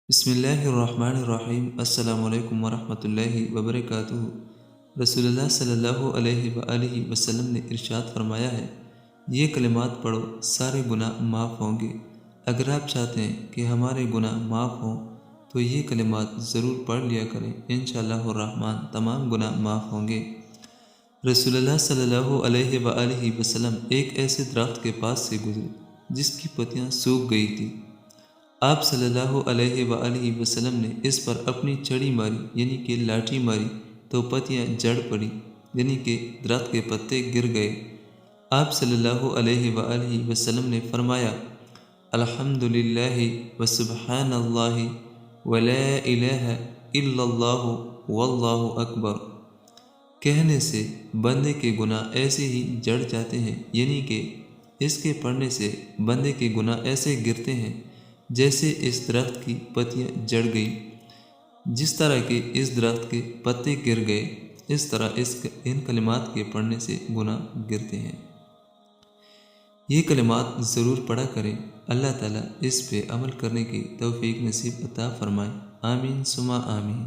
بسم اللہ الرحمن الرحیم۔ السلام علیکم ورحمۃ اللہ وبرکاتہ۔ رسول اللہ صلی اللہ علیہ وآلہ وسلم نے ارشاد فرمایا ہے، یہ کلمات پڑھو سارے گناہ معاف ہوں گے۔ اگر آپ چاہتے ہیں کہ ہمارے گناہ معاف ہوں تو یہ کلمات ضرور پڑھ لیا کریں، انشاءاللہ الرحمن تمام گناہ معاف ہوں گے۔ رسول اللہ صلی اللہ علیہ وآلہ وسلم ایک ایسے درخت کے پاس سے گزرے جس کی پتیاں سوکھ گئی تھیں۔ آپ صلی اللہ علیہ وآلہ وسلم نے اس پر اپنی چھڑی ماری، یعنی کہ لاٹھی ماری، تو پتیاں جڑ پڑی، یعنی کہ درخت کے پتے گر گئے۔ آپ صلی اللہ علیہ وآلہ وسلم نے فرمایا، الحمدللہ وسبحان اللہ ولا الہ الا اللہ واللہ اکبر۔ کہنے سے بندے کے گناہ ایسے ہی جڑ جاتے ہیں، یعنی کہ اس کے پڑھنے سے بندے کے گناہ ایسے گرتے ہیں جیسے اس درخت کی پتیاں جڑ گئیں۔ جس طرح کہ اس درخت کے پتے گر گئے، اس طرح ان کلمات کے پڑھنے سے گناہ گرتے ہیں۔ یہ کلمات ضرور پڑھا کریں۔ اللہ تعالیٰ اس پہ عمل کرنے کی توفیق نصیب عطا فرمائے۔ آمین ثم آمین۔